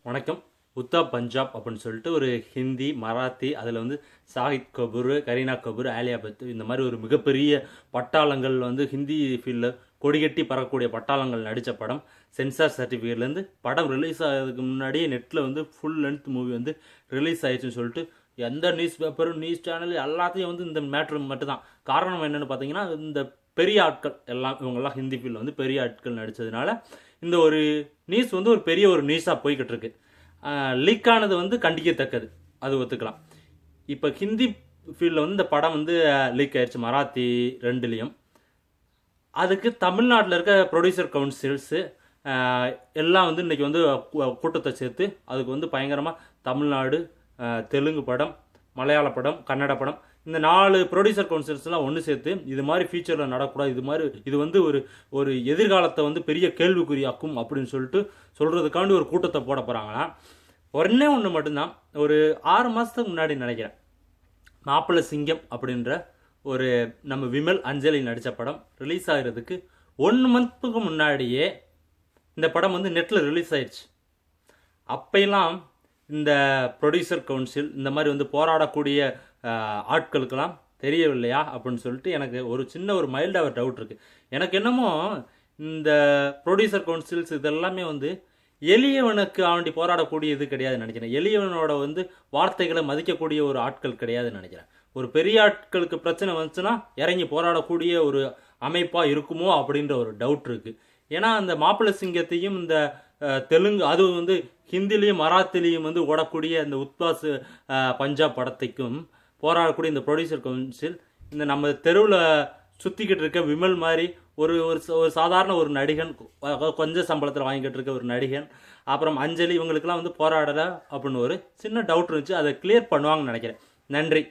வணக்கம். உத்தா பஞ்சாப் அப்படின்னு சொல்லிட்டு ஒரு ஹிந்தி, மராத்தி, அதில் வந்து சாஹித் கபூர், கரீனா கபூர், ஆலியா பத் இந்த மாதிரி ஒரு மிகப்பெரிய பட்டாளங்கள் வந்து ஹிந்தி ஃபீல்டில் கொடிகட்டி பறக்கக்கூடிய பட்டாளங்கள் நடித்த படம். சென்சார் சர்டிஃபிகேட்லேருந்து படம் ரிலீஸ் ஆகிறதுக்கு முன்னாடியே நெட்டில் வந்து ஃபுல் லென்த் மூவி வந்து ரிலீஸ் ஆயிடுச்சுன்னு சொல்லிட்டு எந்த நியூஸ் பேப்பரும் நியூஸ் சேனல் எல்லாத்தையும் வந்து இந்த மேட்ரு மட்டும்தான். காரணம் என்னென்னு பார்த்தீங்கன்னா, இந்த பெரிய ஆட்கள் எல்லாம் இவங்கெல்லாம் ஹிந்தி ஃபீல்டில் வந்து பெரிய ஆட்கள் நடித்ததுனால இந்த ஒரு நியூஸ் வந்து ஒரு பெரிய ஒரு நியூஸாக போய்கிட்டு இருக்கு. லீக் ஆனது வந்து கண்டிக்கத்தக்கது, அது ஒத்துக்கலாம். இப்போ ஹிந்தி ஃபீல்டில் வந்து இந்த படம் வந்து லீக் ஆயிடுச்சு, மராத்தி ரெண்டுலேயும். அதுக்கு தமிழ்நாட்டில் இருக்க ப்ரொடியூசர் கவுன்சில்ஸு எல்லாம் வந்து இன்றைக்கி வந்து கூட்டத்தை சேர்த்து அதுக்கு வந்து பயங்கரமாக தமிழ்நாடு, தெலுங்கு படம், மலையாள படம், கன்னட படம், இந்த 4 ப்ரொடியூசர் கவுன்சில்ஸ்லாம் ஒன்று சேர்த்து இது மாதிரி ஃபியூச்சரில் நடக்கூடாது, இது வந்து ஒரு எதிர்காலத்தை வந்து பெரிய கேள்விக்குறியாக்கும் அப்படின்னு சொல்லிட்டு சொல்கிறதுக்காண்டி ஒரு கூட்டத்தை போட போகிறாங்கன்னா, ஒன்று மட்டும்தான். ஒரு 6 மாதத்துக்கு முன்னாடி நினைக்கிறேன், மாப்பிள்ளை சிங்கம் அப்படின்ற ஒரு நம்ம விமல் அஞ்சலி நடித்த படம் ரிலீஸ் ஆகிறதுக்கு 1 மந்த்துக்கு முன்னாடியே இந்த படம் வந்து நெட்டில் ரிலீஸ் ஆயிடுச்சு. அப்பெல்லாம் இந்த ப்ரொடியூசர் கவுன்சில் இந்த மாதிரி வந்து போராடக்கூடிய ஆட்களுக்கெல்லாம் தெரியவில்லையா அப்படின்னு சொல்லிட்டு எனக்கு ஒரு சின்ன ஒரு மைல்டாக ஒரு டவுட் இருக்குது. எனக்கு என்னமோ இந்த ப்ரொடியூசர் கவுன்சில்ஸ் இதெல்லாமே வந்து எளியவனுக்கு ஆண்டி போராடக்கூடிய இது கிடையாதுன்னு நினைக்கிறேன். எளியவனோட வந்து வார்த்தைகளை மதிக்கக்கூடிய ஒரு ஆட்கள் கிடையாதுன்னு நினைக்கிறேன். ஒரு பெரிய ஆட்களுக்கு பிரச்சனை வந்துச்சுன்னா இறங்கி போராடக்கூடிய ஒரு அமைப்பாக இருக்குமோ அப்படின்ற ஒரு டவுட் இருக்குது. ஏன்னா அந்த மாப்பிள்ளை சிங்கத்தையும் இந்த தெலுங்கு, அதுவும் வந்து ஹிந்திலையும் மராத்திலையும் வந்து ஓடக்கூடிய இந்த உத்பாஸ் பஞ்சாப் படத்தைக்கும் போராடக்கூடிய இந்த ப்ரொடியூசர் கவுன்சில், இந்த நம்ம தெருவில் சுற்றிக்கிட்டு இருக்க விமல் மாதிரி ஒரு சாதாரண ஒரு நடிகன், கொஞ்சம் சம்பளத்தில் வாங்கிக்கிட்டு இருக்க ஒரு நடிகன், அப்புறம் அஞ்சலி, இவங்களுக்கெல்லாம் வந்து போராடலை அப்படின்னு ஒரு சின்ன டவுட் இருந்துச்சு. அதை கிளியர் பண்ணுவாங்கன்னு நினைக்கிறேன். நன்றி.